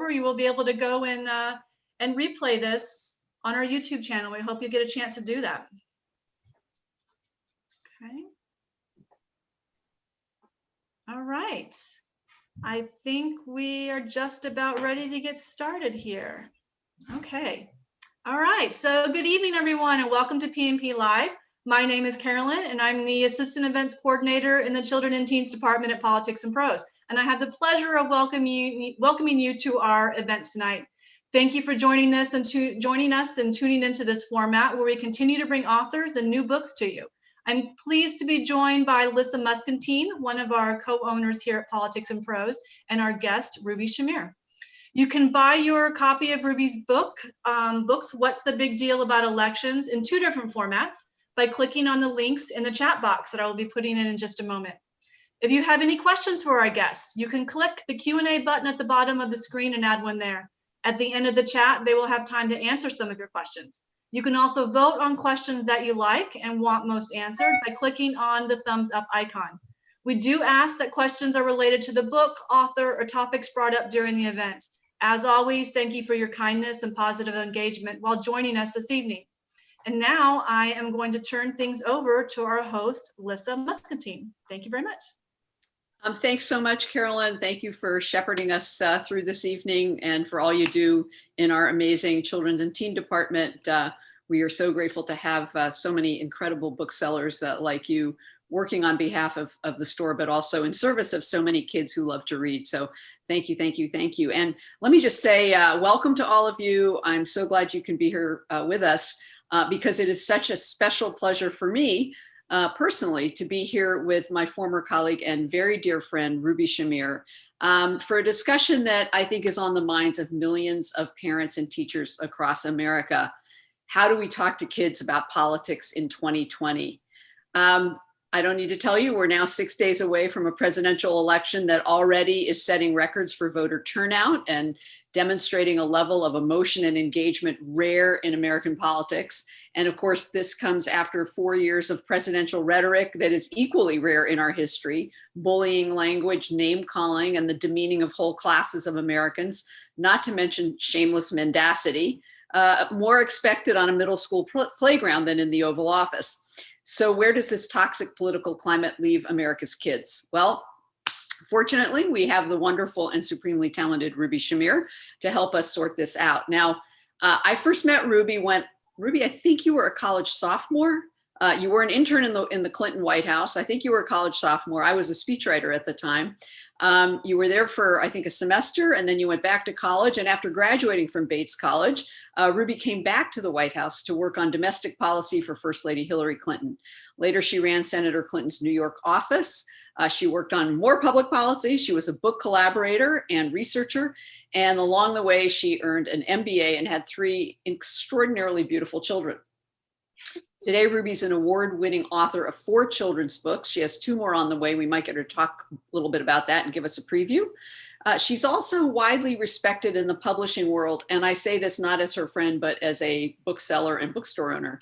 over, you will be able to go and replay this on our YouTube channel. We hope you get a chance to do that. Okay. All right. I think we are just about ready to get started here. Okay. All right. So good evening, everyone, and welcome to PNP Live. My name is Carolyn, and I'm the Assistant Events Coordinator in the Children and Teens Department at Politics and Prose. And I have the pleasure of welcoming you to our event tonight. Thank you for joining us and tuning into this format where we continue to bring authors and new books to you. I'm pleased to be joined by Lissa Muscatine, one of our co-owners here at Politics and Prose, and our guest, Ruby Shamir. You can buy your copy of Ruby's books, What's the Big Deal About Elections, in 2 different formats by clicking on the links in the chat box that I will be putting in just a moment. If you have any questions for our guests, you can click the Q&A button at the bottom of the screen and add one there. At the end of the chat, they will have time to answer some of your questions. You can also vote on questions that you like and want most answered by clicking on the thumbs up icon. We do ask that questions are related to the book, author, or topics brought up during the event. As always, thank you for your kindness and positive engagement while joining us this evening. And now I am going to turn things over to our host, Lissa Muscatine. Thank you very much. Thanks so much, Carolyn. Thank you for shepherding us through this evening and for all you do in our amazing Children's and Teen Department. We are so grateful to have so many incredible booksellers like you working on behalf of the store, but also in service of so many kids who love to read. So thank you, thank you, thank you. And let me just say welcome to all of you. I'm so glad you can be here with us because it is such a special pleasure for me personally to be here with my former colleague and very dear friend, Ruby Shamir, for a discussion that I think is on the minds of millions of parents and teachers across America. How do we talk to kids about politics in 2020? I don't need to tell you, we're now 6 days away from a presidential election that already is setting records for voter turnout and demonstrating a level of emotion and engagement rare in American politics. And of course, this comes after 4 years of presidential rhetoric that is equally rare in our history, bullying language, name calling, and the demeaning of whole classes of Americans, not to mention shameless mendacity, more expected on a middle school playground than in the Oval Office. So where does this toxic political climate leave America's kids? Well, fortunately, we have the wonderful and supremely talented Ruby Shamir to help us sort this out. Now, I first met Ruby when, Ruby, I think you were a college sophomore. You were an intern in the Clinton White House. I think you were a college sophomore. I was a speechwriter at the time. You were there for, I think, a semester, and then you went back to college. And after graduating from Bates College, Ruby came back to the White House to work on domestic policy for First Lady Hillary Clinton. Later, she ran Senator Clinton's New York office. She worked on more public policy. She was a book collaborator and researcher. And along the way, she earned an MBA and had 3 extraordinarily beautiful children. Today, Ruby's an award-winning author of 4 children's books. She has 2 more on the way. We might get her to talk a little bit about that and give us a preview. She's also widely respected in the publishing world, and I say this not as her friend, but as a bookseller and bookstore owner,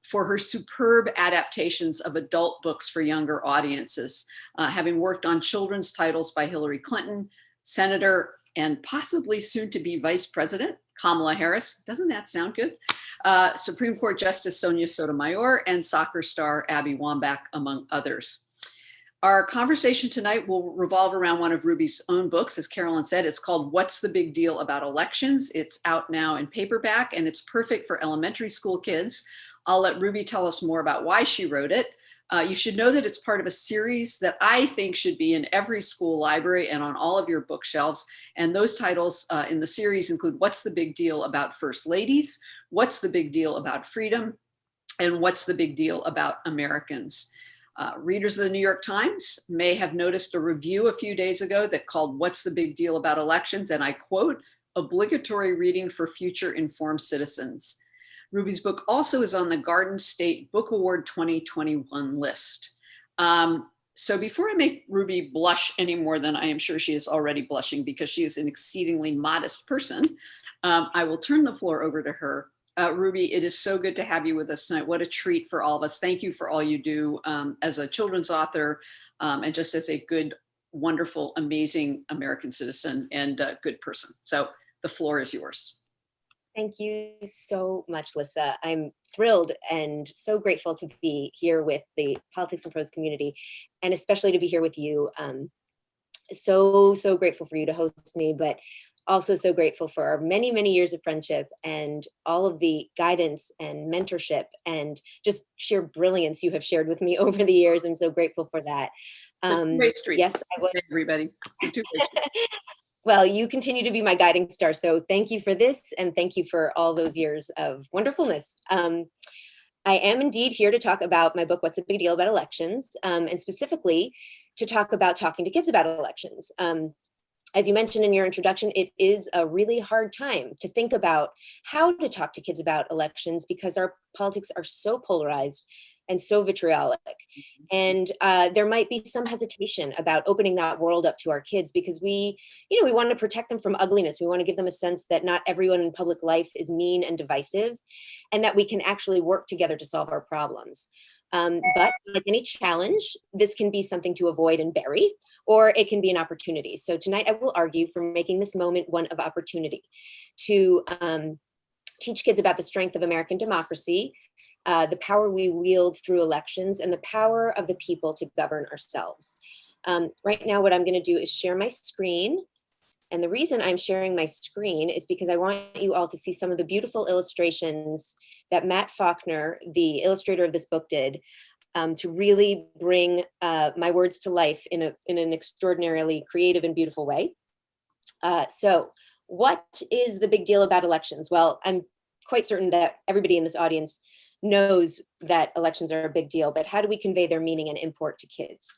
for her superb adaptations of adult books for younger audiences, having worked on children's titles by Hillary Clinton, Senator, and possibly soon to be Vice President Kamala Harris. Doesn't that sound good? Supreme Court Justice Sonia Sotomayor, and soccer star Abby Wambach, among others. Our conversation tonight will revolve around one of Ruby's own books. As Carolyn said, it's called What's the Big Deal About Elections? It's out now in paperback, and it's perfect for elementary school kids. I'll let Ruby tell us more about why she wrote it. You should know that it's part of a series that I think should be in every school library and on all of your bookshelves. And those titles in the series include What's the Big Deal About First Ladies? What's the Big Deal About Freedom? And What's the Big Deal About Americans? Readers of the New York Times may have noticed a review a few days ago that called What's the Big Deal About Elections? And I quote, obligatory reading for future informed citizens. Ruby's book also is on the Garden State Book Award 2021 list. So before I make Ruby blush any more than I am sure she is already blushing because she is an exceedingly modest person, I will turn the floor over to her. Ruby, it is so good to have you with us tonight. What a treat for all of us. Thank you for all you do as a children's author and just as a good wonderful, amazing American citizen and a good person. So the floor is yours. Thank you so much, Lissa. I'm thrilled and so grateful to be here with the Politics and Prose community, and especially to be here with you. So grateful for you to host me, but also so grateful for our many, many years of friendship and all of the guidance and mentorship and just sheer brilliance you have shared with me over the years. I'm so grateful for that. Yes, I would. Everybody. Well, you continue to be my guiding star. So thank you for this. And thank you for all those years of wonderfulness. I am indeed here to talk about my book, What's a Big Deal About Elections? And specifically to talk about talking to kids about elections. As you mentioned in your introduction, it is a really hard time to think about how to talk to kids about elections because our politics are so polarized and so vitriolic. And there might be some hesitation about opening that world up to our kids because we want to protect them from ugliness. We want to give them a sense that not everyone in public life is mean and divisive, and that we can actually work together to solve our problems. But like any challenge, this can be something to avoid and bury, or it can be an opportunity. So tonight I will argue for making this moment one of opportunity to teach kids about the strength of American democracy, the power we wield through elections, and the power of the people to govern ourselves. Right now, what I'm going to do is share my screen. And the reason I'm sharing my screen is because I want you all to see some of the beautiful illustrations that Matt Faulkner, the illustrator of this book, did to really bring my words to life in an extraordinarily creative and beautiful way. So what is the big deal about elections? Well, I'm quite certain that everybody in this audience knows that elections are a big deal, but how do we convey their meaning and import to kids?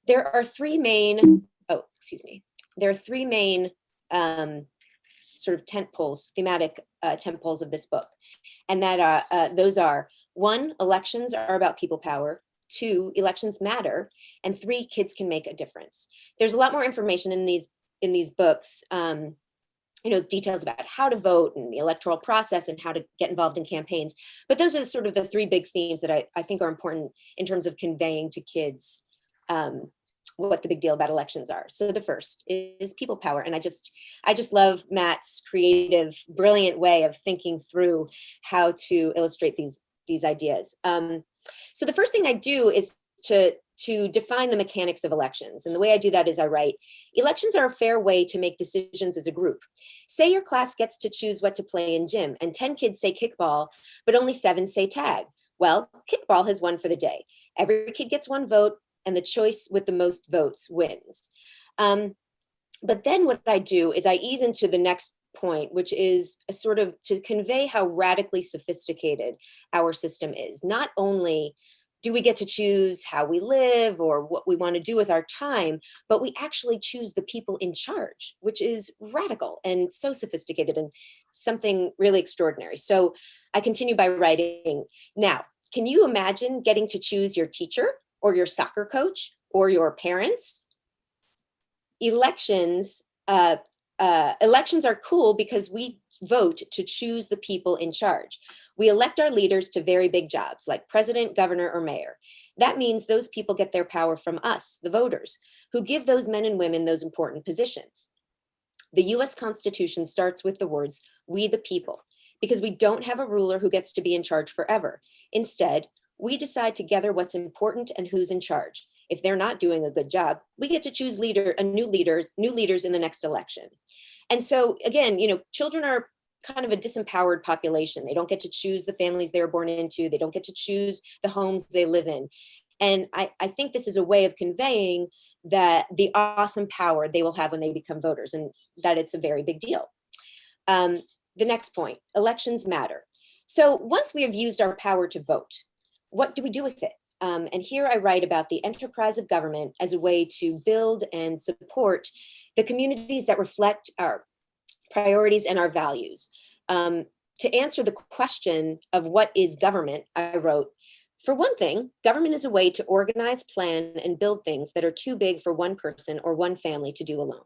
There are three main, there are three main sort of tent poles, thematic tent poles of this book. And that those are: 1, elections are about people power; 2, elections matter; and 3, kids can make a difference. There's a lot more information in these books, details about how to vote and the electoral process and how to get involved in campaigns. But those are sort of the 3 big themes that I think are important in terms of conveying to kids what the big deal about elections are. So the first is people power. And I just love Matt's creative, brilliant way of thinking through how to illustrate these ideas. So the first thing I do is to define the mechanics of elections. And the way I do that is I write, elections are a fair way to make decisions as a group. Say your class gets to choose what to play in gym, and 10 kids say kickball, but only 7 say tag. Well, kickball has won for the day. Every kid gets 1 vote, and the choice with the most votes wins. But then what I do is I ease into the next point, which is a sort of to convey how radically sophisticated our system is. Not only do we get to choose how we live or what we want to do with our time, but we actually choose the people in charge, which is radical and so sophisticated and something really extraordinary. So I continue by writing, now, can you imagine getting to choose your teacher or your soccer coach or your parents? Elections are cool because we vote to choose the people in charge. We elect our leaders to very big jobs like president, governor, or mayor. That means those people get their power from us, the voters, who give those men and women those important positions. The US Constitution starts with the words, "we the people," because we don't have a ruler who gets to be in charge forever. Instead, we decide together what's important and who's in charge. If they're not doing a good job, we get to choose new leaders in the next election. And so again, children are kind of a disempowered population. They don't get to choose the families they were born into. They don't get to choose the homes they live in. And I think this is a way of conveying that the awesome power they will have when they become voters, and that it's a very big deal. The next point, elections matter. So once we have used our power to vote, what do we do with it? And here I write about the enterprise of government as a way to build and support the communities that reflect our priorities and our values. To answer the question of what is government, I wrote, for one thing, government is a way to organize, plan, and build things that are too big for one person or one family to do alone,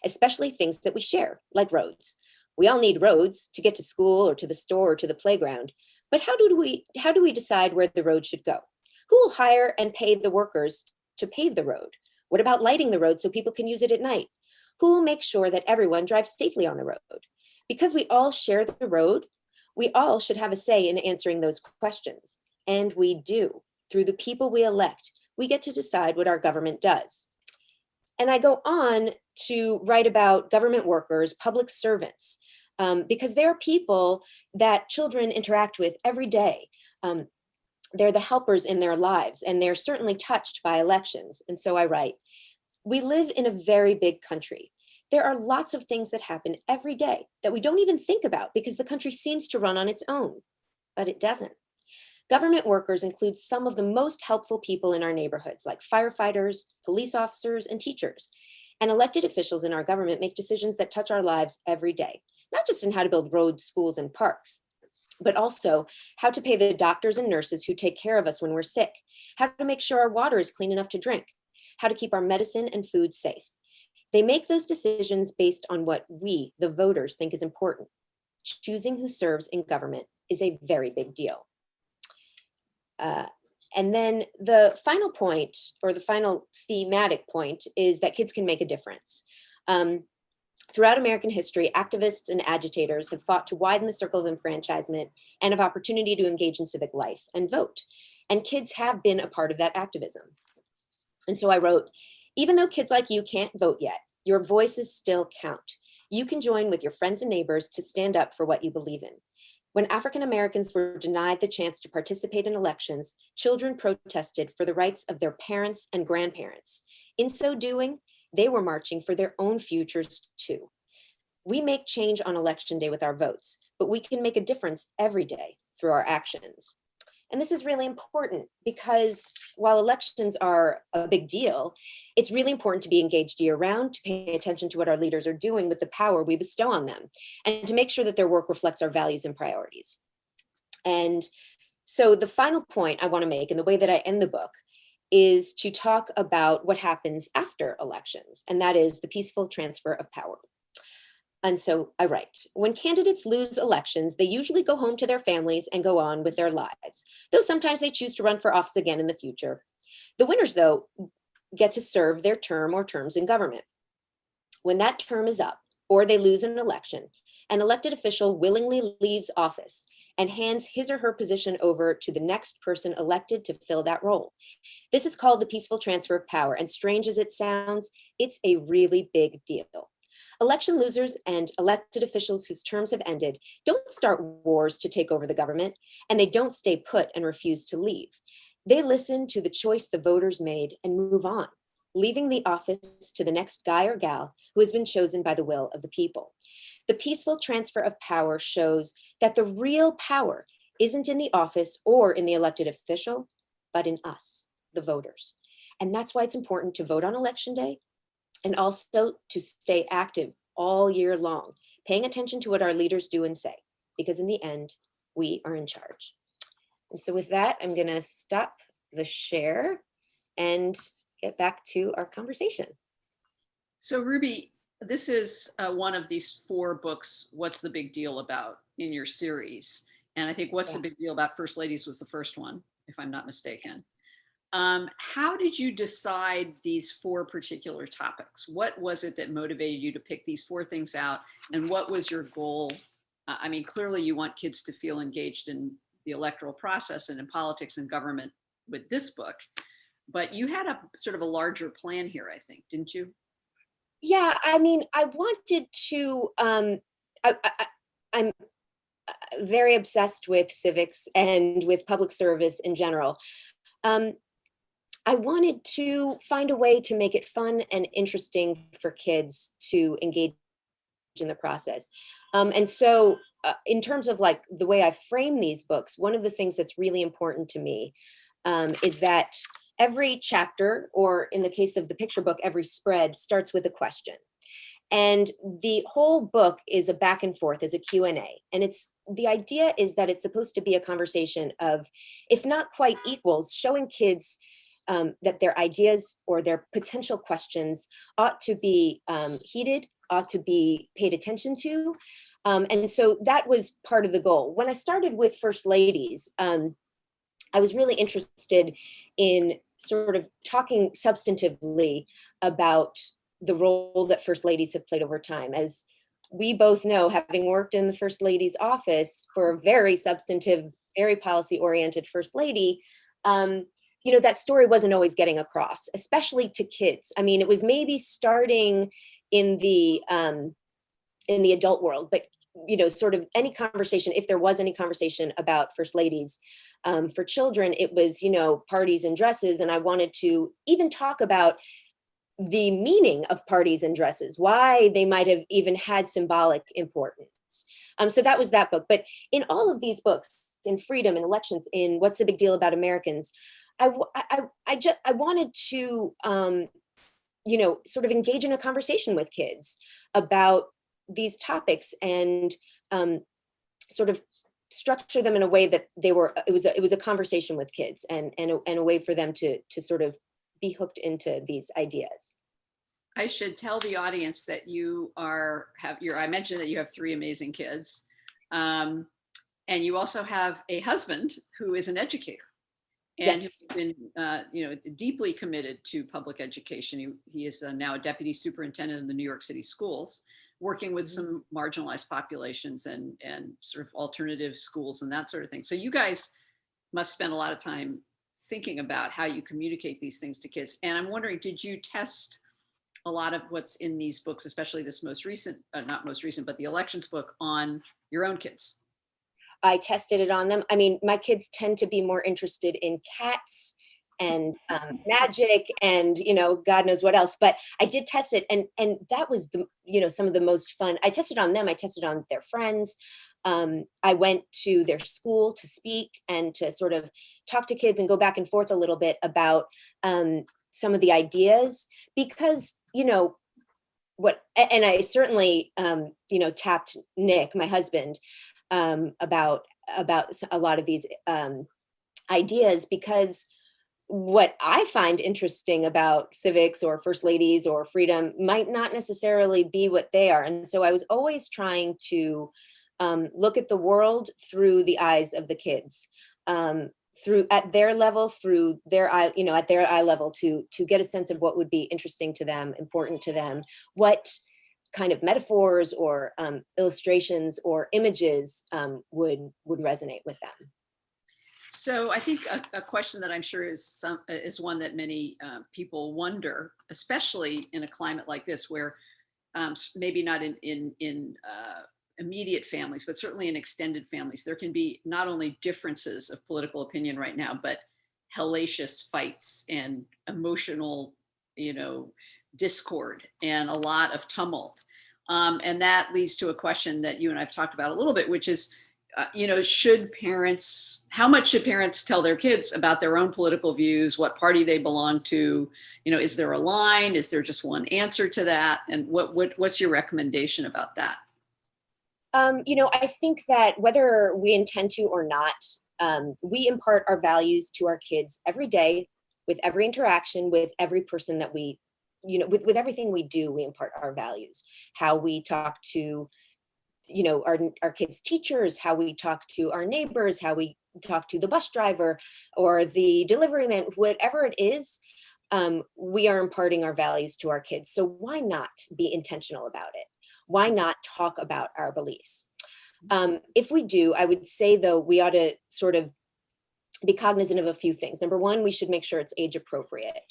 especially things that we share, like roads. We all need roads to get to school or to the store or to the playground. But how do we decide where the road should go? Who will hire and pay the workers to pave the road? What about lighting the road so people can use it at night? Who will make sure that everyone drives safely on the road? Because we all share the road, we all should have a say in answering those questions. And we do. Through the people we elect, we get to decide what our government does. And I go on to write about government workers, public servants, because they're people that children interact with every day. They're the helpers in their lives, and they're certainly touched by elections. And so I write, we live in a very big country. There are lots of things that happen every day that we don't even think about because the country seems to run on its own, but it doesn't. Government workers include some of the most helpful people in our neighborhoods, like firefighters, police officers, and teachers. And elected officials in our government make decisions that touch our lives every day, not just in how to build roads, schools, and parks, but also how to pay the doctors and nurses who take care of us when we're sick, how to make sure our water is clean enough to drink, how to keep our medicine and food safe. They make those decisions based on what we, the voters, think is important. Choosing who serves in government is a very big deal. And then the final point, or the final thematic point, is that kids can make a difference. Throughout American history, activists and agitators have fought to widen the circle of enfranchisement and of opportunity to engage in civic life and vote. And kids have been a part of that activism. And so I wrote, even though kids like you can't vote yet, your voices still count. You can join with your friends and neighbors to stand up for what you believe in. When African Americans were denied the chance to participate in elections, children protested for the rights of their parents and grandparents. In so doing, they were marching for their own futures too. We make change on election day with our votes, but we can make a difference every day through our actions. And this is really important because while elections are a big deal, it's really important to be engaged year round, to pay attention to what our leaders are doing with the power we bestow on them, and to make sure that their work reflects our values and priorities. And so the final point I want to make, and the way that I end the book, is to talk about what happens after elections, and that is the peaceful transfer of power. And so I write, when candidates lose elections, they usually go home to their families and go on with their lives, though sometimes they choose to run for office again in the future. The winners, though, get to serve their term or terms in government. When that term is up, or they lose an election, an elected official willingly leaves office and hands his or her position over to the next person elected to fill that role. This is called the peaceful transfer of power, and strange as it sounds, it's a really big deal. Election losers and elected officials whose terms have ended don't start wars to take over the government, and they don't stay put and refuse to leave. They listen to the choice the voters made and move on, leaving the office to the next guy or gal who has been chosen by the will of the people. The peaceful transfer of power shows that the real power isn't in the office or in the elected official, but in us, the voters. And that's why it's important to vote on election day, and also to stay active all year long, paying attention to what our leaders do and say, because in the end, we are in charge. And so with that, I'm gonna stop the share and get back to our conversation. So Ruby, this is one of these 4 books, What's the Big Deal About, in your series. And I think What's the Big Deal About First Ladies was the first one, if I'm not mistaken. How did you decide these 4 particular topics? What was it that motivated you to pick these 4 things out? And what was your goal? I mean, clearly you want kids to feel engaged in the electoral process and in politics and government with this book, but you had a sort of a larger plan here, I think, didn't you? Yeah, I mean, I wanted to, I'm very obsessed with civics and with public service in general. I wanted to find a way to make it fun and interesting for kids to engage in the process. And so in terms of like the way I frame these books, one of the things that's really important to me is that every chapter, or in the case of the picture book, every spread starts with a question. And the whole book is a back and forth, is a Q&A. And the idea is that it's supposed to be a conversation of, if not quite equals, showing kids that their ideas or their potential questions ought to be heeded, ought to be paid attention to. And so that was part of the goal. When I started with First Ladies, I was really interested in sort of talking substantively about the role that first ladies have played over time. As we both know, having worked in the first lady's office for a very substantive, very policy oriented first lady, that story wasn't always getting across, especially to kids. I mean, it was maybe starting in the adult world, but sort of any conversation, if there was any conversation about first ladies for children, it was, parties and dresses. And I wanted to even talk about the meaning of parties and dresses, why they might have even had symbolic importance. So that was that book. But in all of these books, in Freedom, in Elections, in What's the Big Deal About Americans, I wanted to, sort of engage in a conversation with kids about these topics and sort of structure them in a way that it was a conversation with kids and a way for them to sort of be hooked into these ideas. I should tell the audience that I mentioned that you have 3 amazing kids. And you also have a husband who is an educator and Yes. who's been, deeply committed to public education. He is now a deputy superintendent in the New York City schools, working with some marginalized populations and sort of alternative schools and that sort of thing. So you guys must spend a lot of time thinking about how you communicate these things to kids. And I'm wondering, did you test a lot of what's in these books, especially this most recent, not most recent, but the elections book, on your own kids? I tested it on them. I mean, my kids tend to be more interested in cats and magic and, God knows what else, but I did test it. And that was some of the most fun. I tested on them. I tested on their friends. I went to their school to speak and to sort of talk to kids and go back and forth a little bit about some of the ideas, because, and I certainly, tapped Nick, my husband, about a lot of these ideas, because what I find interesting about civics or first ladies or freedom might not necessarily be what they are. And so I was always trying to look at the world through the eyes of the kids, at their level, through their eye, at their eye level, to get a sense of what would be interesting to them, important to them, what kind of metaphors or illustrations or images would resonate with them. So I think a question that I'm sure is one that many people wonder, especially in a climate like this, where maybe not in immediate families, but certainly in extended families, there can be not only differences of political opinion right now, but hellacious fights and emotional, discord and a lot of tumult. And that leads to a question that you and I've talked about a little bit, which is, how much should parents tell their kids about their own political views, what party they belong to? Is there a line? Is there just one answer to that? And what's your recommendation about that? I think that whether we intend to or not, we impart our values to our kids every day, with every interaction, with every person that we, with everything we do, we impart our values. How we talk to, our kids' teachers, how we talk to our neighbors, how we talk to the bus driver or the delivery man, whatever it is, we are imparting our values to our kids. So why not be intentional about it? Why not talk about our beliefs? If we do, I would say, though, we ought to sort of be cognizant of a few things. Number one, we should make sure it's age appropriate.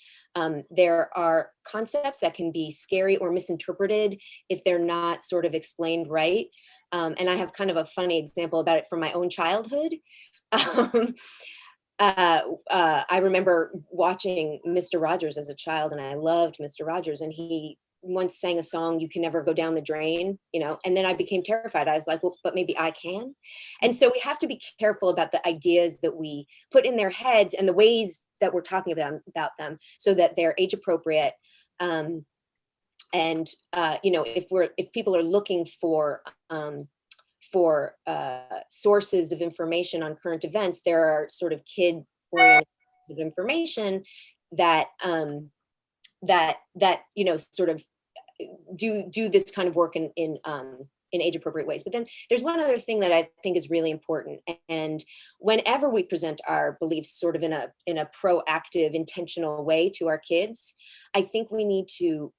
There are concepts that can be scary or misinterpreted if they're not sort of explained right. And I have kind of a funny example about it from my own childhood. I remember watching Mr. Rogers as a child, and I loved Mr. Rogers, and he once sang a song, "You Can Never Go Down the Drain," and then I became terrified. I was like, well, but maybe I can. And so we have to be careful about the ideas that we put in their heads and the ways that we're talking about them, so that they're age appropriate. If people are looking for sources of information on current events, there are sort of kid-oriented of information that sort of do this kind of work in in age appropriate ways. But then there's one other thing that I think is really important. And whenever we present our beliefs sort of in a proactive, intentional way to our kids, I think we need to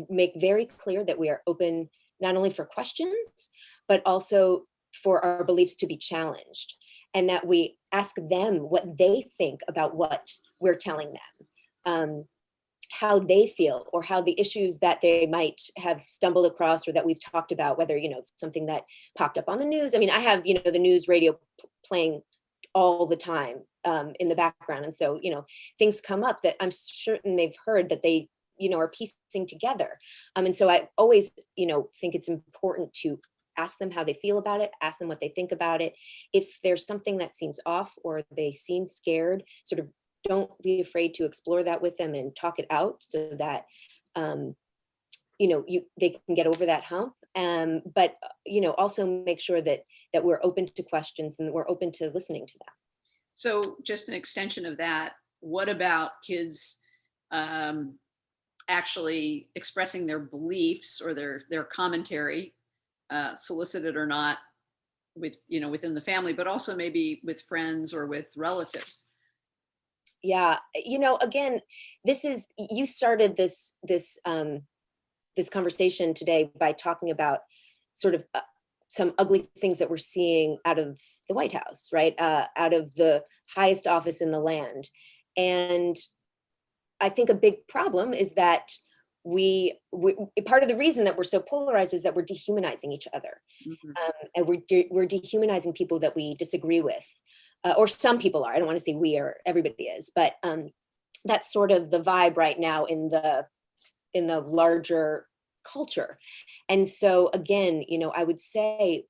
make very clear that we are open not only for questions, but also for our beliefs to be challenged, and that we ask them what they think about what we're telling them, how they feel, or how the issues that they might have stumbled across or that we've talked about, whether, it's something that popped up on the news. I mean, I have, the news radio playing all the time in the background. And so, things come up that I'm certain they've heard that they, are piecing together. And so I always, think it's important to ask them how they feel about it, ask them what they think about it. If there's something that seems off or they seem scared, sort of don't be afraid to explore that with them and talk it out so that, they can get over that hump. But, also make sure that we're open to questions and we're open to listening to them. So just an extension of that, what about kids actually expressing their beliefs or their commentary, solicited or not, with, within the family, but also maybe with friends or with relatives? Yeah, again, you started this conversation today by talking about sort of some ugly things that we're seeing out of the White House, right? Out of the highest office in the land. And I think a big problem is that we part of the reason that we're so polarized is that we're dehumanizing each other. Mm-hmm. And we're dehumanizing people that we disagree with. Or some people are. I don't want to say we or everybody is, but that's sort of the vibe right now in the larger culture. And so again, I would say,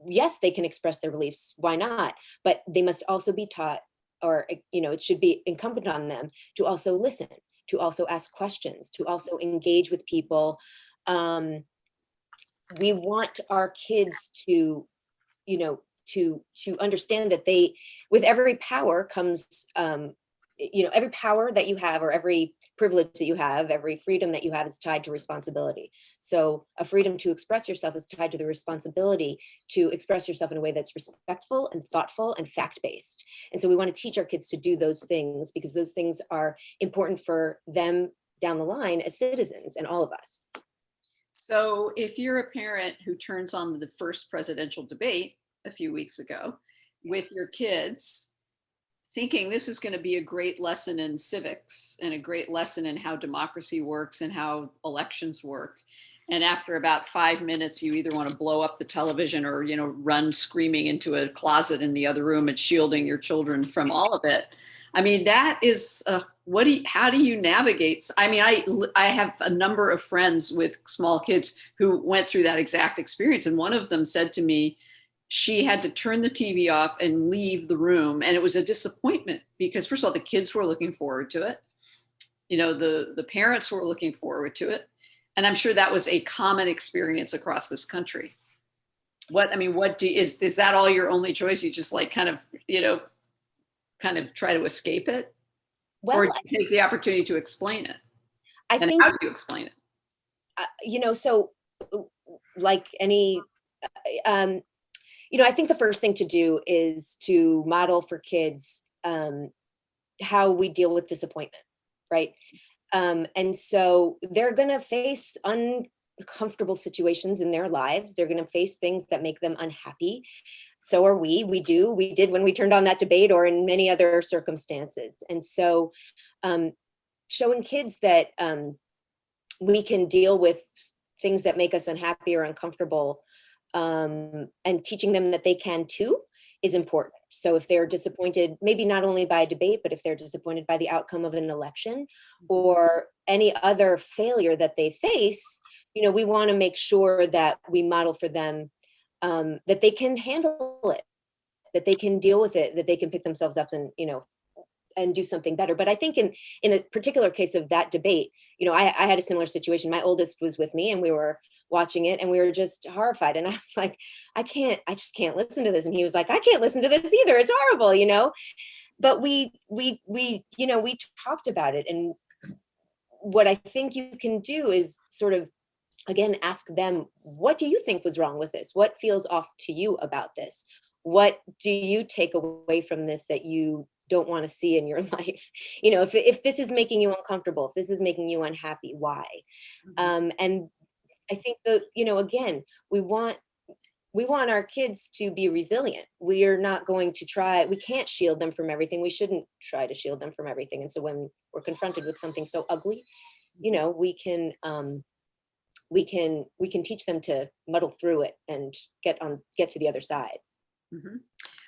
yes, they can express their beliefs. Why not? But they must also be taught, or it should be incumbent on them to also listen, to also ask questions, to also engage with people. We want our kids to, to understand that with every power comes, every power that you have, or every privilege that you have, every freedom that you have is tied to responsibility. So a freedom to express yourself is tied to the responsibility to express yourself in a way that's respectful and thoughtful and fact-based. And so we want to teach our kids to do those things because those things are important for them down the line as citizens and all of us. So if you're a parent who turns on the first presidential debate a few weeks ago with your kids, thinking this is going to be a great lesson in civics and a great lesson in how democracy works and how elections work, and after about 5 minutes you either want to blow up the television or run screaming into a closet in the other room and shielding your children from all of it, I mean, that is how do you navigate? I mean, I have a number of friends with small kids who went through that exact experience, and one of them said to me she had to turn the TV off and leave the room, and it was a disappointment because, first of all, the kids were looking forward to it, the parents were looking forward to it, and I'm sure that was a common experience across this country. Is that all your only choice? You just kind of try to escape it? Well, or do you take the opportunity to explain it? I think, how do you explain it? So like any, I think the first thing to do is to model for kids how we deal with disappointment, right? And so they're going to face uncomfortable situations in their lives. They're going to face things that make them unhappy. So are we. We did when we turned on that debate or in many other circumstances. And so showing kids that we can deal with things that make us unhappy or uncomfortable, and teaching them that they can too is important. So if they're disappointed, maybe not only by a debate, but if they're disappointed by the outcome of an election or any other failure that they face, we want to make sure that we model for them that they can handle it, that they can deal with it, that they can pick themselves up and do something better. But I think in the particular case of that debate, I had a similar situation. My oldest was with me and we were watching it and we were just horrified. And I was like, I just can't listen to this. And he was like, I can't listen to this either. It's horrible, But we talked about it. And what I think you can do is sort of again, ask them, what do you think was wrong with this? What feels off to you about this? What do you take away from this that you don't want to see in your life? You know, if this is making you uncomfortable, if this is making you unhappy, why? And I think that, you know, again, we want our kids to be resilient. We are not going to try, we can't shield them from everything. We shouldn't try to shield them from everything. And so when we're confronted with something so ugly, you know, we can teach them to muddle through it and get to the other side.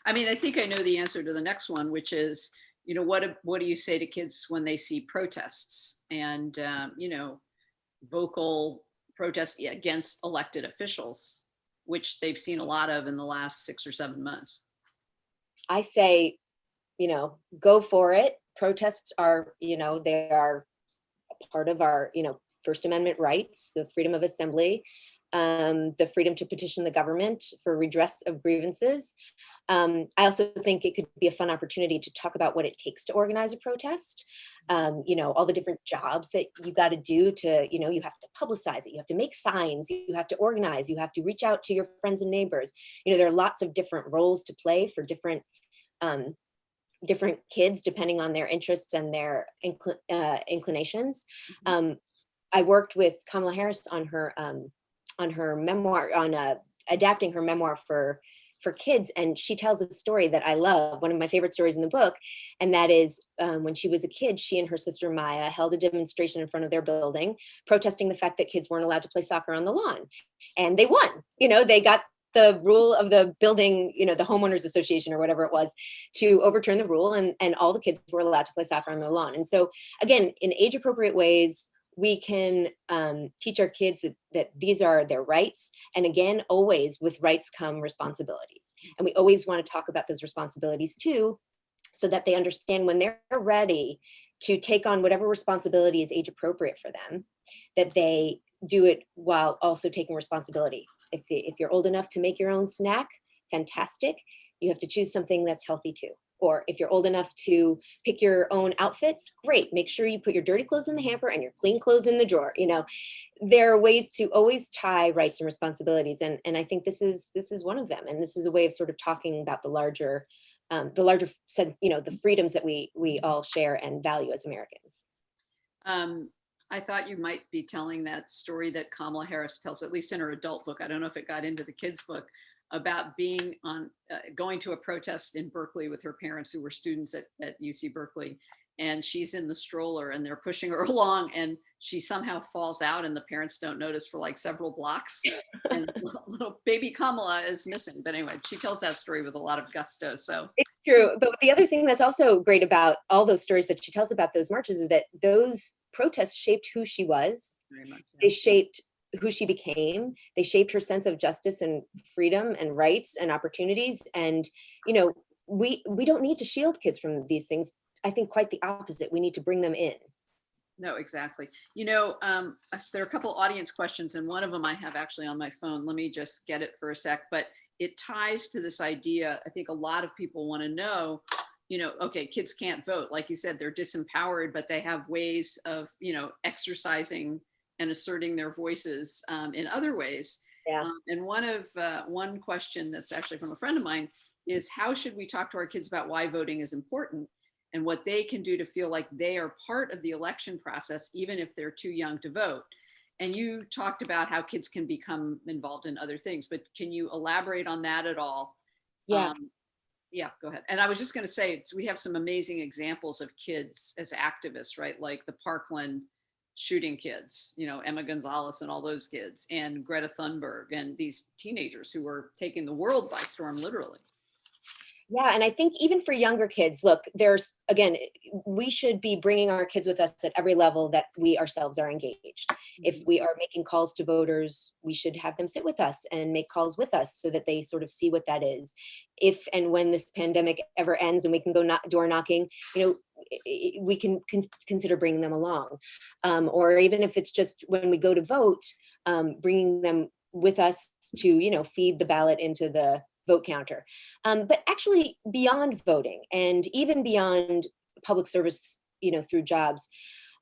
I mean, I think I know the answer to the next one, which is, you know, what do you say to kids when they see protests and, you know, vocal protests against elected officials, which they've seen a lot of in the last 6 or 7 months? I say, you know, go for it. Protests are, you know, they are a part of our, you know, First Amendment rights, the freedom of assembly, the freedom to petition the government for redress of grievances. I also think it could be a fun opportunity to talk about what it takes to organize a protest. You know, all the different jobs that you got to do to, you know, you have to publicize it, you have to make signs, you have to organize, you have to reach out to your friends and neighbors. You know, there are lots of different roles to play for different kids, depending on their interests and their inclinations. I worked with Kamala Harris on her memoir, on adapting her memoir for kids, and she tells a story that I love, one of my favorite stories in the book, and that is when she was a kid, she and her sister Maya held a demonstration in front of their building, protesting the fact that kids weren't allowed to play soccer on the lawn, and they won. You know, they got the rule of the building, you know, the homeowners association or whatever it was, to overturn the rule, and all the kids were allowed to play soccer on the lawn. And so again, in age appropriate ways, we can teach our kids that these are their rights. And again, always with rights come responsibilities. And we always want to talk about those responsibilities too, so that they understand when they're ready to take on whatever responsibility is age appropriate for them, that they do it while also taking responsibility. If you're old enough to make your own snack, fantastic. You have to choose something that's healthy too. Or if you're old enough to pick your own outfits, great. Make sure you put your dirty clothes in the hamper and your clean clothes in the drawer. You know, there are ways to always tie rights and responsibilities. And I think this is one of them. And this is a way of sort of talking about the larger sense, you know, the freedoms that we all share and value as Americans. I thought you might be telling that story that Kamala Harris tells, at least in her adult book. I don't know if it got into the kids' book, about being on going to a protest in Berkeley with her parents who were students at UC Berkeley, and she's in the stroller and they're pushing her along and she somehow falls out and the parents don't notice for like several blocks and little baby Kamala is missing. But anyway, she tells that story with a lot of gusto. So it's true. But the other thing that's also great about all those stories that she tells about those marches is that those protests shaped who she was. very much, yeah. They shaped who she became. They shaped her sense of justice and freedom and rights and opportunities. And, you know, we don't need to shield kids from these things. I think quite the opposite. We need to bring them in. No, exactly. You know, there are a couple audience questions, and one of them I have actually on my phone. Let me just get it for a sec, but it ties to this idea. I think a lot of people want to know, you know, okay, kids can't vote. Like you said, they're disempowered, but they have ways of, you know, exercising and asserting their voices in other ways. Yeah. And one question that's actually from a friend of mine is, how should we talk to our kids about why voting is important and what they can do to feel like they are part of the election process, even if they're too young to vote? And you talked about how kids can become involved in other things, but can you elaborate on that at all? Yeah. Yeah, go ahead. And I was just going to say, we have some amazing examples of kids as activists, right? Like the Parkland shooting kids, you know, Emma Gonzalez and all those kids, and Greta Thunberg, and these teenagers who were taking the world by storm, literally. Yeah, and I think even for younger kids, look, there's, again, we should be bringing our kids with us at every level that we ourselves are engaged. If we are making calls to voters, we should have them sit with us and make calls with us so that they sort of see what that is. If and when this pandemic ever ends and we can go door knocking, you know, we can consider bringing them along. Or even if it's just when we go to vote, bringing them with us to, you know, feed the ballot into the vote counter. But actually beyond voting and even beyond public service, you know, through jobs,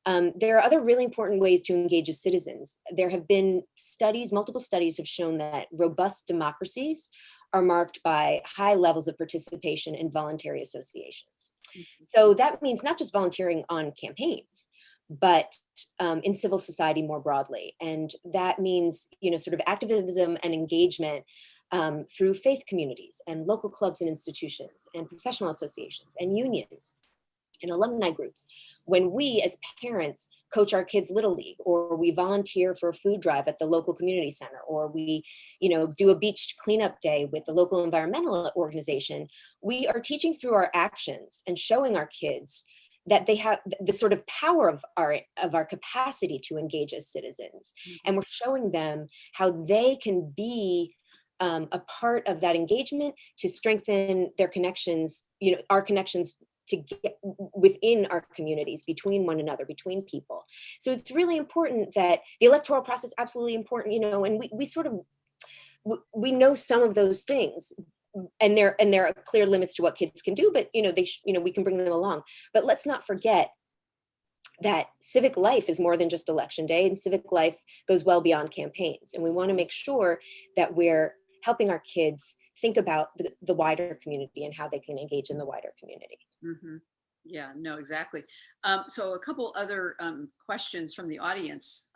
There are other really important ways to engage as citizens. There have been studies, multiple studies have shown that robust democracies are marked by high levels of participation in voluntary associations. So that means not just volunteering on campaigns, but in civil society more broadly. And that means, sort of activism and engagement through faith communities and local clubs and institutions and professional associations and unions and alumni groups. When we as parents coach our kids' Little League, or we volunteer for a food drive at the local community center, or we do a beach cleanup day with the local environmental organization, we are teaching through our actions and showing our kids that they have the sort of power of our capacity to engage as citizens. And we're showing them how they can be a part of that engagement to strengthen their connections, our connections to get within our communities, between one another, between people. So it's really important that the electoral process is absolutely important, and we sort of, we know some of those things, and there are clear limits to what kids can do, but we can bring them along. But let's not forget that civic life is more than just election day, and civic life goes well beyond campaigns. And we want to make sure that we're helping our kids think about the wider community and how they can engage in the wider community. Mm-hmm. Yeah, no, exactly. So a couple other questions from the audience,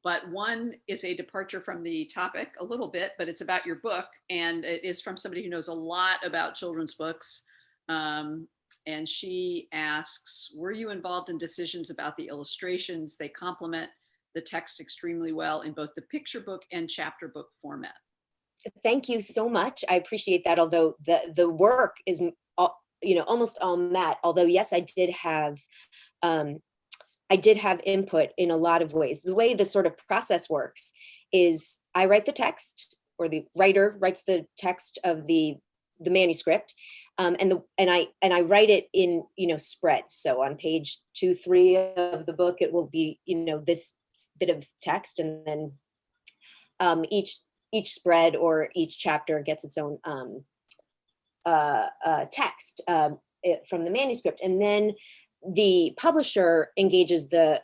but one is a departure from the topic a little bit, but it's about your book, and it is from somebody who knows a lot about children's books. And she asks, were you involved in decisions about the illustrations? They complement the text extremely well in both the picture book and chapter book format. Thank you so much. I appreciate that. Although the work is, almost all Matt. Although yes, I did have input in a lot of ways. The way the sort of process works is I write the text, or the writer writes the text of the manuscript, and I write it in spreads. So on page 2, 3 of the book, it will be this bit of text, and then each spread or each chapter gets its own text from the manuscript. And then the publisher engages the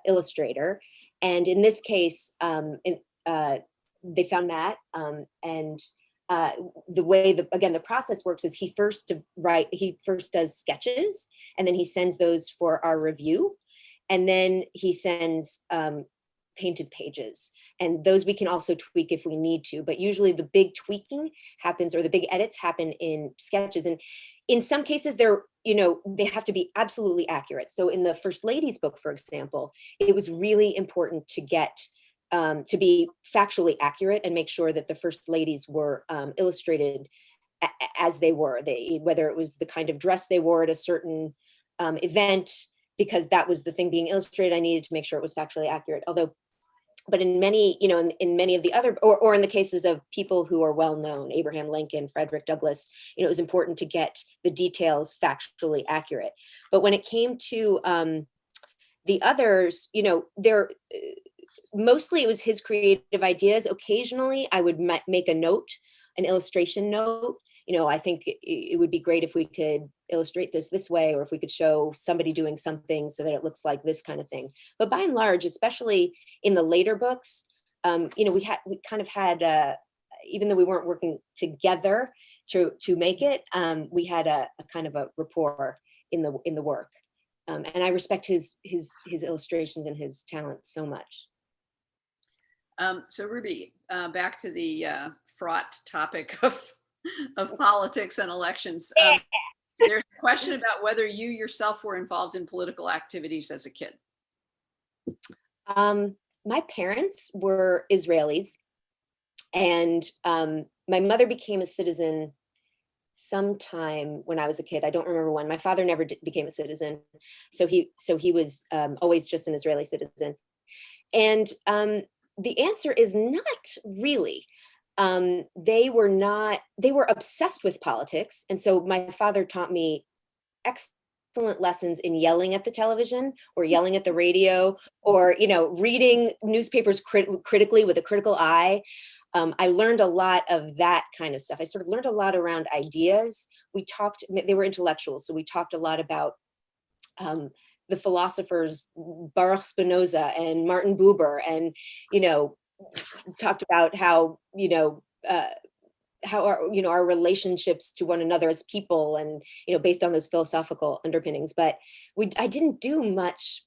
illustrator. And in this case, they found Matt. And the way the process works is he first does sketches, and then he sends those for our review. And then he sends painted pages, and those we can also tweak if we need to, but usually the big tweaking happens, or the big edits happen, in sketches. And in some cases they have to be absolutely accurate. So in the First Lady's book, for example, it was really important to get to be factually accurate and make sure that the First Ladies were illustrated as they were, whether it was the kind of dress they wore at a certain event, because that was the thing being illustrated. I needed to make sure it was factually accurate. But in many, in many of the other, or in the cases of people who are well known, Abraham Lincoln, Frederick Douglass, it was important to get the details factually accurate. But when it came to the others, mostly it was his creative ideas. Occasionally I would make a note, an illustration note. I think it would be great if we could illustrate this way, or if we could show somebody doing something so that it looks like this kind of thing. But by and large, especially in the later books, we kind of had, even though we weren't working together to make it, we had a kind of a rapport in the work. And I respect his illustrations and his talent so much. So Ruby, back to the fraught topic of politics and elections. There's a question about whether you yourself were involved in political activities as a kid. My parents were Israelis, and my mother became a citizen sometime when I was a kid. I don't remember when. My father never became a citizen, so he was always just an Israeli citizen. And the answer is not really. They were obsessed with politics. And so my father taught me excellent lessons in yelling at the television, or yelling at the radio, or, reading newspapers critically with a critical eye. I learned a lot of that kind of stuff. I sort of learned a lot around ideas. They were intellectuals. So we talked a lot about the philosophers Baruch Spinoza and Martin Buber, and, you know, talked about how, how our relationships to one another as people, and, based on those philosophical underpinnings. But I didn't do much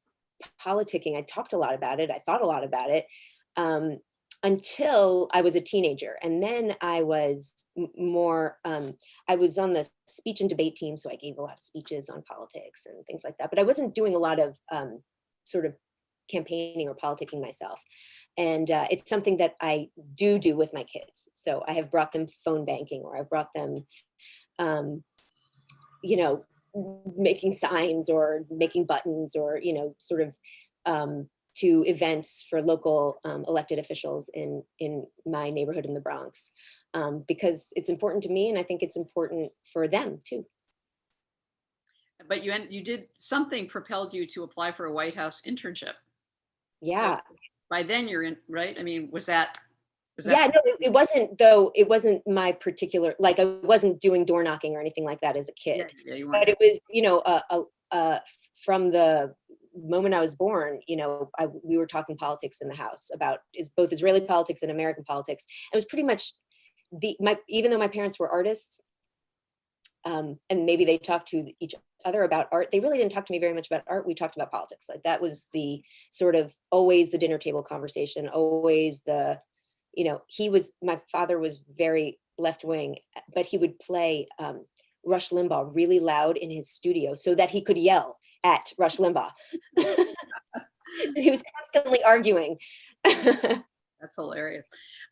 politicking. I talked a lot about it. I thought a lot about it. Until I was a teenager. And then I was I was on the speech and debate team. So I gave a lot of speeches on politics and things like that, but I wasn't doing a lot of sort of campaigning or politicking myself. And it's something that I do with my kids. So I have brought them phone banking, or I've brought them, making signs or making buttons, or, sort of, to events for local elected officials in my neighborhood in the Bronx, because it's important to me, and I think it's important for them too. But you did something propelled you to apply for a White House internship. Yeah. So by then you're in, right? I mean, was that? Yeah, no, it wasn't, though. It wasn't my particular, like, I wasn't doing door knocking or anything like that as a kid. Yeah, you but weren't. it was, from the moment I was born, we were talking politics in the house about both Israeli politics and American politics. It was pretty much even though my parents were artists, and maybe they talked to each other about art, they really didn't talk to me very much about art. We talked about politics. Like, that was the sort of always the dinner table conversation, always the, my father was very left wing, but he would play Rush Limbaugh really loud in his studio so that he could yell at Rush Limbaugh. He was constantly arguing. That's hilarious.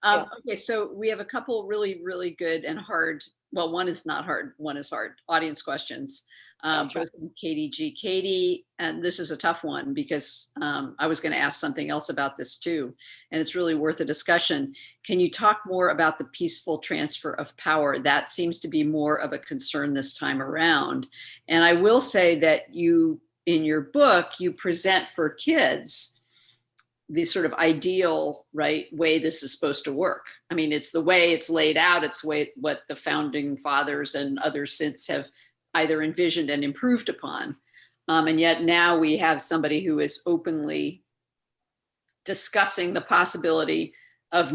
Yeah. Okay, so we have a couple really, really good and hard, well, one is not hard, one is hard, audience questions. Both from Katie G. Katie, and this is a tough one because I was going to ask something else about this too, and it's really worth a discussion. Can you talk more about the peaceful transfer of power? That seems to be more of a concern this time around. And I will say that you, in your book, you present for kids the sort of ideal, right, way this is supposed to work. I mean, it's the way it's laid out. It's what the founding fathers and others since have either envisioned and improved upon. And yet now we have somebody who is openly discussing the possibility of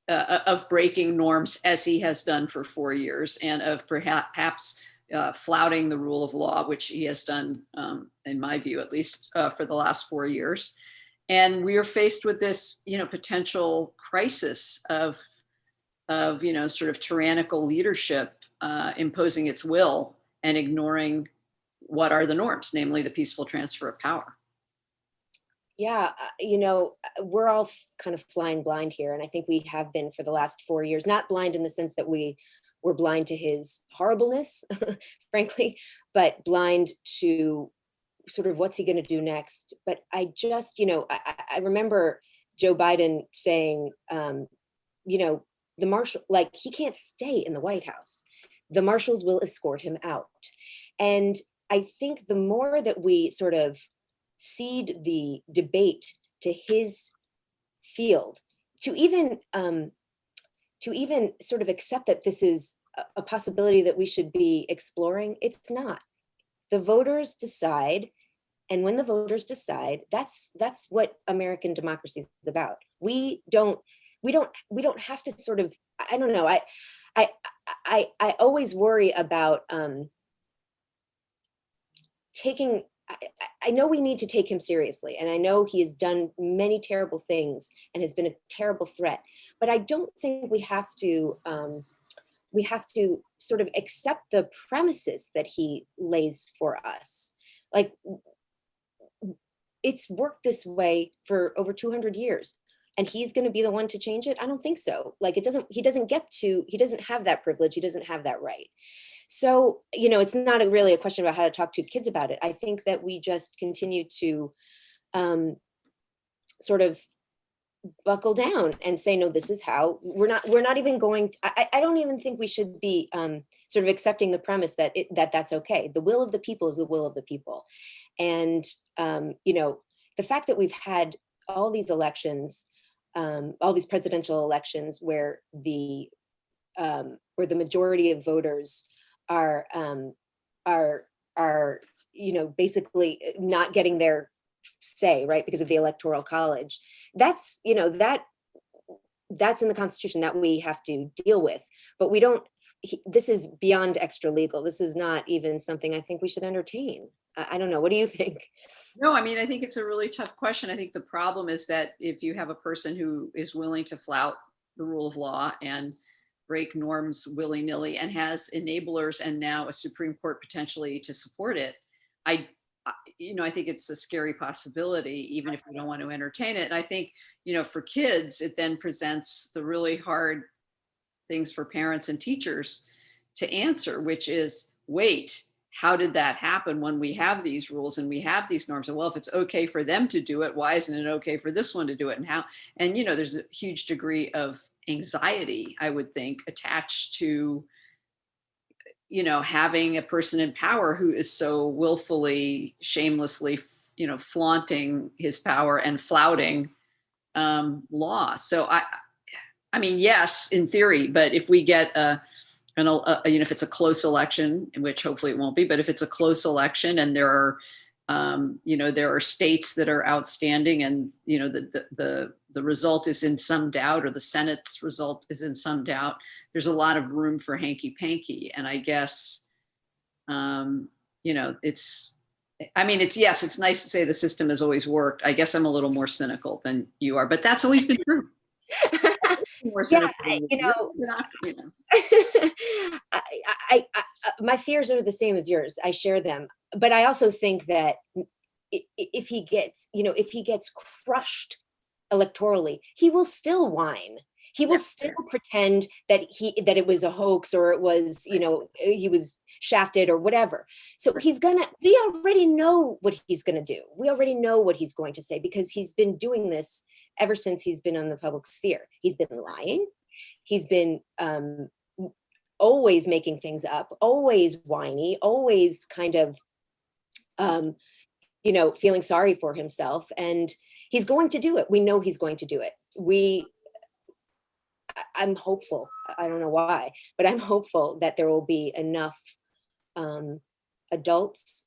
of breaking norms, as he has done for 4 years, and of perhaps flouting the rule of law, which he has done, in my view, at least, for the last 4 years. And we are faced with this, potential crisis of sort of tyrannical leadership imposing its will and ignoring what are the norms, namely the peaceful transfer of power. Yeah, we're all kind of flying blind here. And I think we have been for the last 4 years, not blind in the sense that we were blind to his horribleness, frankly, but blind to sort of what's he going to do next. But I just, I remember Joe Biden saying, the marshal, like, he can't stay in the White House. The marshals will escort him out. And I think the more that we sort of cede the debate to his field, to even sort of accept that this is a possibility that we should be exploring, it's not. The voters decide, and when the voters decide, that's what American democracy is about. We don't have to sort of, I don't know. I always worry about taking. I know we need to take him seriously, and I know he has done many terrible things and has been a terrible threat. But I don't think we have to sort of accept the premises that he lays for us. Like, it's worked this way for over 200 years. And he's going to be the one to change it? I don't think so. Like, he doesn't have that privilege. He doesn't have that right. So, it's not really a question about how to talk to kids about it. I think that we just continue to sort of buckle down and say, no, this is how we're not even going. I don't even think we should be sort of accepting the premise that that's okay. The will of the people is the will of the people. And, the fact that we've had all these elections, all these presidential elections where the majority of voters are basically not getting their say, right, because of the Electoral College. That's in the Constitution that we have to deal with, but we don't. This is beyond extra legal. This is not even something I think we should entertain. I don't know. What do you think? No, I mean, I think it's a really tough question. I think the problem is that if you have a person who is willing to flout the rule of law and break norms willy-nilly and has enablers and now a Supreme Court potentially to support it, I think it's a scary possibility, even if we don't want to entertain it. And I think, for kids, it then presents the really hard things for parents and teachers to answer, which is, wait, how did that happen when we have these rules and we have these norms? And well, if it's okay for them to do it, why isn't it okay for this one to do it? And how? And, there's a huge degree of anxiety, I would think, attached to, having a person in power who is so willfully, shamelessly, flaunting his power and flouting law. So I mean, yes, in theory, but if we get if it's a close election, in which hopefully it won't be, but if it's a close election and there are, there are states that are outstanding and, the result is in some doubt, or the Senate's result is in some doubt, there's a lot of room for hanky panky. And I guess, it's nice to say the system has always worked. I guess I'm a little more cynical than you are, but that's always been true. More cynical than my fears are the same as yours. I share them, but I also think that if he gets crushed electorally, he will still whine. He will still pretend that it was a hoax, or it was, he was shafted or whatever. So we already know what he's gonna do. We already know what he's going to say, because he's been doing this ever since he's been on the public sphere. He's been lying. He's been always making things up, always whiny, always kind of, feeling sorry for himself. And he's going to do it. We know he's going to do it. I'm hopeful. I don't know why, but I'm hopeful that there will be enough adults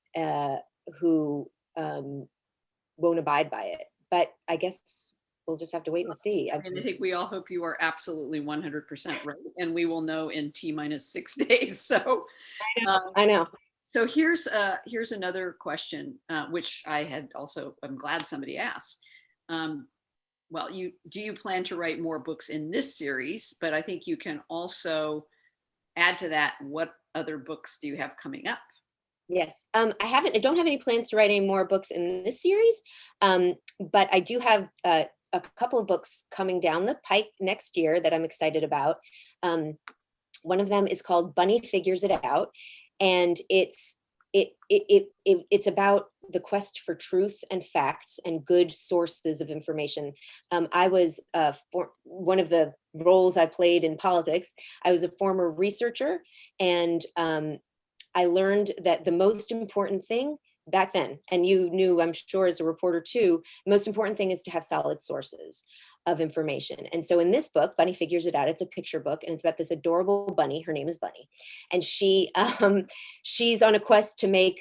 who won't abide by it. But I guess we'll just have to wait and see. I think we all hope you are absolutely 100% right, and we will know in T-6 days. So I know. So here's another question, which I'm glad somebody asked. Well, do you plan to write more books in this series? But I think you can also add to that, what other books do you have coming up? Yes, I don't have any plans to write any more books in this series, but I do have a couple of books coming down the pike next year that I'm excited about. One of them is called Bunny Figures It Out, and it's about the quest for truth and facts and good sources of information. I was one of the roles I played in politics. I was a former researcher, and I learned that the most important thing back then, and you knew, I'm sure, as a reporter too, the most important thing is to have solid sources of information. And so in this book, Bunny Figures It Out, it's a picture book, and it's about this adorable bunny. Her name is Bunny. And she's on a quest to make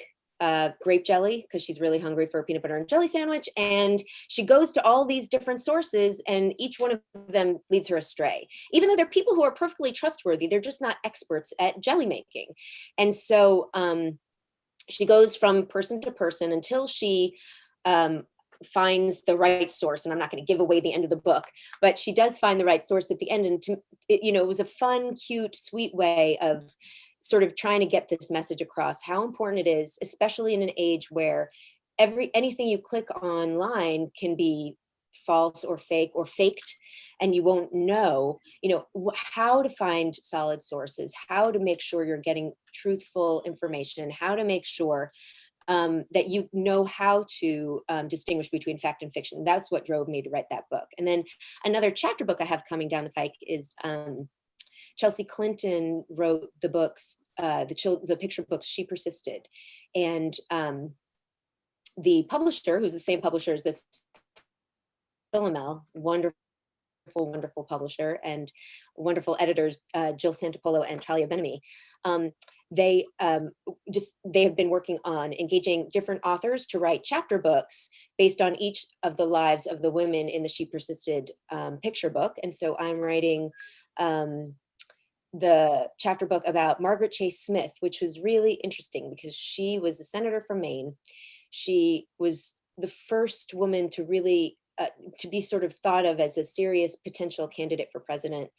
grape jelly, because she's really hungry for a peanut butter and jelly sandwich. And she goes to all these different sources, and each one of them leads her astray. Even though they're people who are perfectly trustworthy, they're just not experts at jelly making. And so she goes from person to person until she finds the right source. And I'm not going to give away the end of the book, but she does find the right source at the end. And it was a fun, cute, sweet way of sort of trying to get this message across, how important it is, especially in an age where anything you click online can be false or fake or faked, and you won't know, how to find solid sources, how to make sure you're getting truthful information, how to make sure that you know how to distinguish between fact and fiction. That's what drove me to write that book. And then another chapter book I have coming down the pike is Chelsea Clinton wrote the books, the picture books, She Persisted. And the publisher, who's the same publisher as this Philomel, wonderful wonderful publisher and wonderful editors, Jill Santopolo and Talia Benamy. They have been working on engaging different authors to write chapter books based on each of the lives of the women in the She Persisted picture book. And so I'm writing the chapter book about Margaret Chase Smith, which was really interesting because she was a senator from Maine. She was the first woman to really to be sort of thought of as a serious potential candidate for president.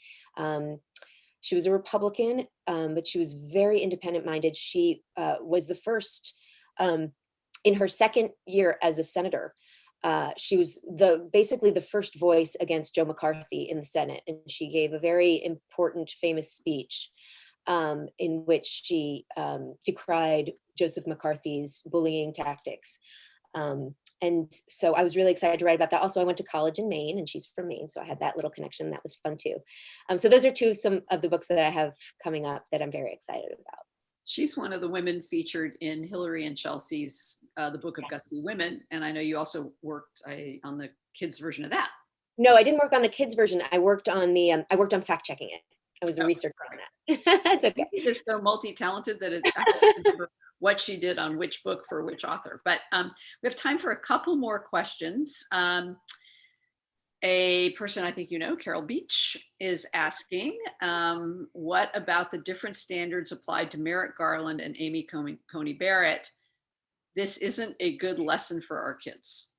She was a Republican, but she was very independent minded. She was the first, in her second year as a senator, she was basically the first voice against Joe McCarthy in the Senate. And she gave a very important, famous speech in which she decried Joseph McCarthy's bullying tactics. And so I was really excited to write about that. Also, I went to college in Maine, and she's from Maine, so I had that little connection. That was fun too. So those are some of the books that I have coming up that I'm very excited about. She's one of the women featured in Hillary and Chelsea's The Book of Gusty Women, and I know you also worked on the kids' version of that. No, I didn't work on the kids' version. I worked on fact checking it. I was a researcher on that. That's okay. She's just so multi-talented that I can't remember what she did on which book for which author. But we have time for a couple more questions. A person I think you know, Carol Beach, is asking, what about the different standards applied to Merrick Garland and Amy Coney Barrett? This isn't a good lesson for our kids.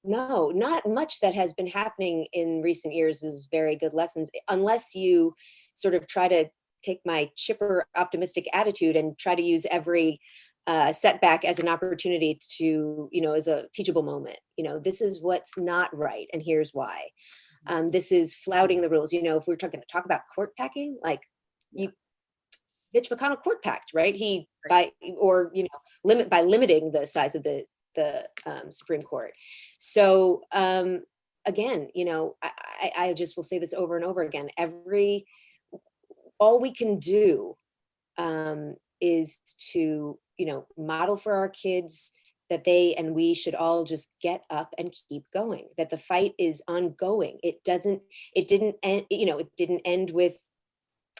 No, not much that has been happening in recent years is very good lessons, unless you sort of try to take my chipper, optimistic attitude and try to use every setback as an opportunity to, as a teachable moment. This is what's not right, and here's why. This is flouting the rules. If we're talking to talk about court packing, like Mitch McConnell court packed, right? By limiting the size of the Supreme Court. So again, I just will say this over and over again. All we can do is to, model for our kids that they and we should all just get up and keep going, that the fight is ongoing. It didn't end with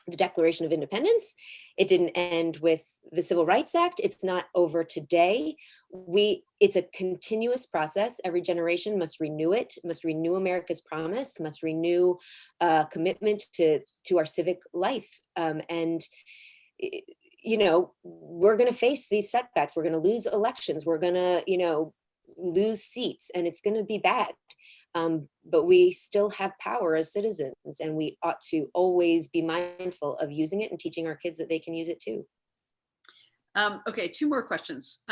the Declaration of Independence. It didn't end with the Civil Rights Act. It's not over today. It's a continuous process. Every generation must renew it, must renew America's promise, must renew commitment to our civic life. We're going to face these setbacks. We're going to lose elections. We're going to, lose seats, and it's going to be bad. But we still have power as citizens, and we ought to always be mindful of using it and teaching our kids that they can use it too. Okay, two more questions.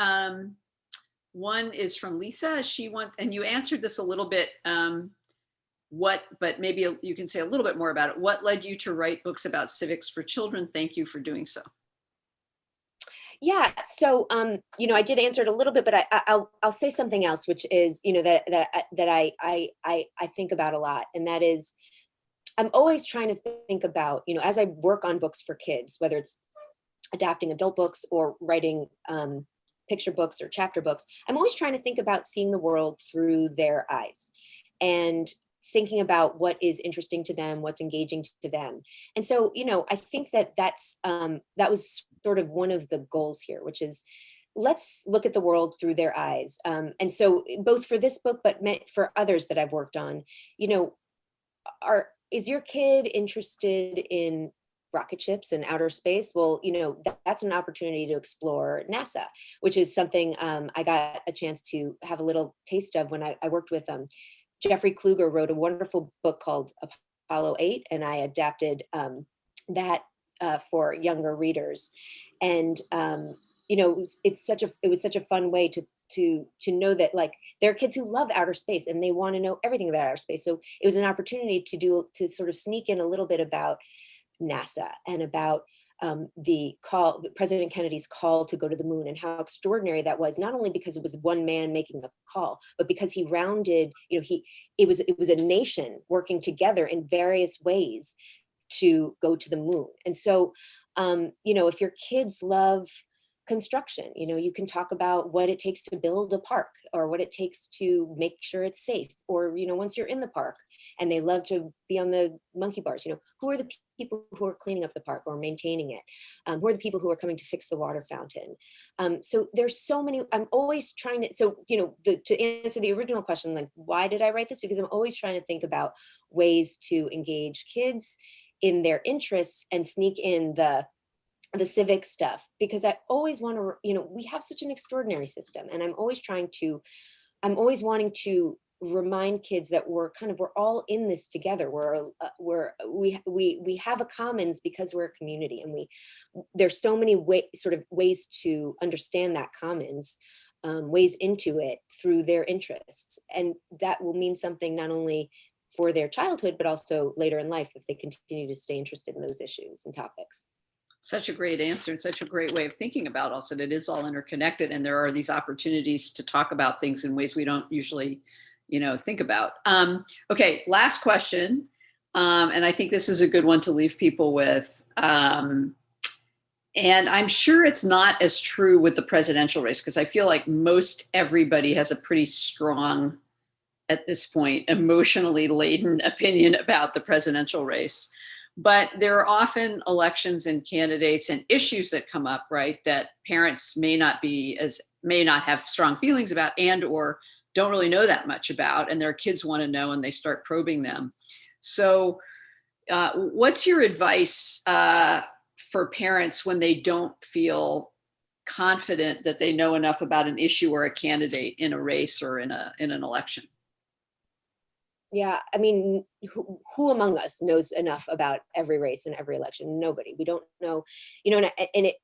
One is from Lisa. She wants, and you answered this a little bit, but maybe you can say a little bit more about it. What led you to write books about civics for children? Thank you for doing so. Yeah, so I did answer it a little bit, but I'll say something else, which is that I think about a lot, and that is I'm always trying to think about as I work on books for kids, whether it's adapting adult books or writing picture books or chapter books, I'm always trying to think about seeing the world through their eyes and thinking about what is interesting to them, what's engaging to them. And so, I think that that was sort of one of the goals here, which is let's look at the world through their eyes. And so both for this book, but for others that I've worked on, is your kid interested in rocket ships and outer space? Well, that's an opportunity to explore NASA, which is something I got a chance to have a little taste of when I worked with Jeffrey Kluger wrote a wonderful book called Apollo 8, and I adapted that for younger readers. And it was such a fun way to know that like there are kids who love outer space and they want to know everything about outer space. So it was an opportunity to sort of sneak in a little bit about NASA and about President Kennedy's call to go to the moon, and how extraordinary that was, not only because it was one man making the call, but because he rounded, it was a nation working together in various ways to go to the moon. And so, if your kids love construction, you can talk about what it takes to build a park or what it takes to make sure it's safe, or, once you're in the park, and they love to be on the monkey bars. Who are the people who are cleaning up the park or maintaining it? Who are the people who are coming to fix the water fountain? So there's so many. I'm always trying to, to answer the original question, like, why did I write this? Because I'm always trying to think about ways to engage kids in their interests and sneak in the civic stuff, because I always want to, we have such an extraordinary system, and I'm always wanting to remind kids that we're all in this together. We have a commons because we're a community, and there's so many ways to understand that commons, ways into it through their interests, and that will mean something not only for their childhood but also later in life if they continue to stay interested in those issues and topics. Such a great answer and such a great way of thinking about also that it is all interconnected, and there are these opportunities to talk about things in ways we don't usually, think about. Okay, last question. And I think this is a good one to leave people with. And I'm sure it's not as true with the presidential race, because I feel like most everybody has a pretty strong, at this point, emotionally laden opinion about the presidential race. But there are often elections and candidates and issues that come up, right, that parents may not have strong feelings about and or don't really know that much about, and their kids want to know, and they start probing them. So what's your advice for parents when they don't feel confident that they know enough about an issue or a candidate in a race or in an election? Yeah, I mean, who among us knows enough about every race and every election? Nobody. We don't know, and it,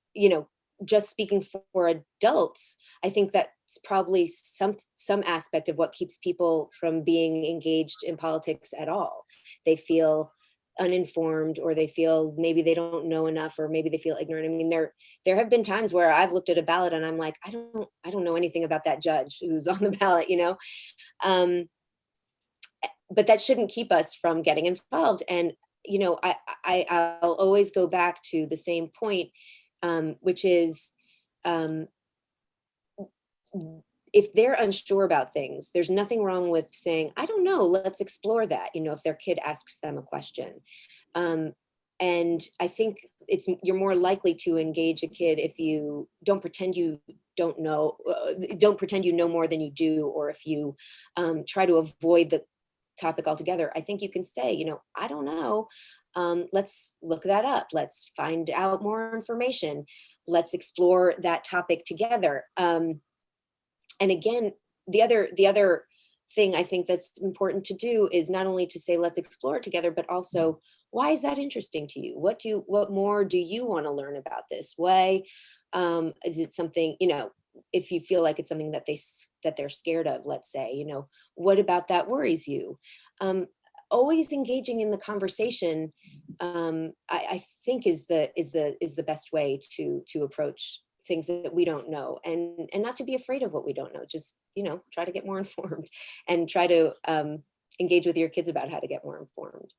just speaking for adults, I think that's probably some aspect of what keeps people from being engaged in politics at all. They feel uninformed, or they feel maybe they don't know enough, or maybe they feel ignorant. I mean, there have been times where I've looked at a ballot and I'm like, I don't know anything about that judge who's on the ballot, but that shouldn't keep us from getting involved. And, I'll always go back to the same point, which is, if they're unsure about things, there's nothing wrong with saying, I don't know, let's explore that, if their kid asks them a question. And I think you're more likely to engage a kid if you don't pretend you don't pretend you know more than you do, or if you try to avoid the topic altogether. I think you can say, I don't know. Let's look that up. Let's find out more information. Let's explore that topic together. And again, the other thing I think that's important to do is not only to say, let's explore it together, but also, why is that interesting to you? What more do you want to learn about this? Why is it something, if you feel like it's something that they're scared of, let's say, what about that worries you? Always engaging in the conversation, I think is the best way to approach things that we don't know, and not to be afraid of what we don't know. Just, try to get more informed, and try to engage with your kids about how to get more informed.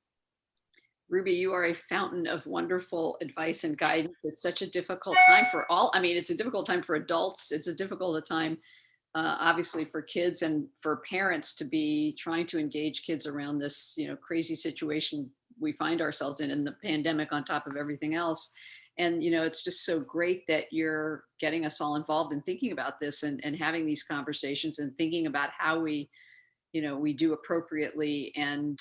Ruby, you are a fountain of wonderful advice and guidance. It's such a difficult time for all. I mean, it's a difficult time for adults. It's a difficult time, obviously, for kids and for parents to be trying to engage kids around this, crazy situation we find ourselves in the pandemic on top of everything else. And, it's just so great that you're getting us all involved in thinking about this and having these conversations and thinking about how we do appropriately and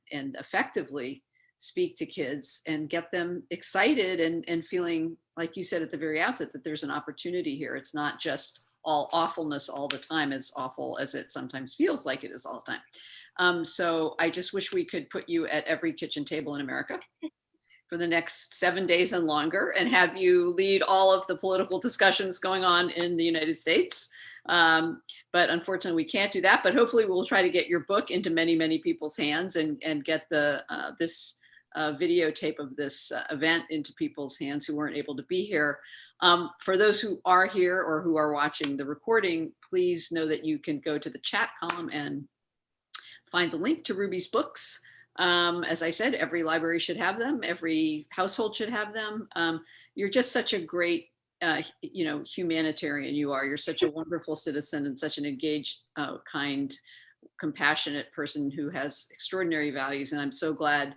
effectively speak to kids and get them excited and feeling, like you said at the very outset, that there's an opportunity here. It's not just all awfulness all the time, as awful as it sometimes feels like it is all the time. So I just wish we could put you at every kitchen table in America for the next 7 days and longer, and have you lead all of the political discussions going on in the United States. But unfortunately we can't do that, but hopefully we'll try to get your book into many, many people's hands and get this videotape of this event into people's hands who weren't able to be here. For those who are here or who are watching the recording, please know that you can go to the chat column and find the link to Ruby's books. As I said, every library should have them. Every household should have them. You're just such a great humanitarian. You're such a wonderful citizen and such an engaged, kind compassionate person who has extraordinary values. And I'm so glad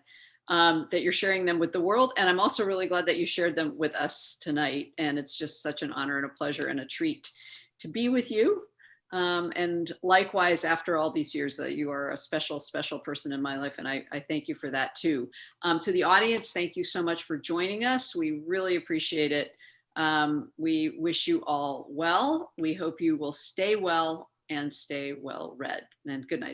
that you're sharing them with the world. And I'm also really glad that you shared them with us tonight. And it's just such an honor and a pleasure and a treat to be with you. And likewise, after all these years, you are a special, special person in my life. And I thank you for that too. To the audience, thank you so much for joining us. We really appreciate it. We wish you all well. We hope you will stay well and stay well read. And good night, everyone.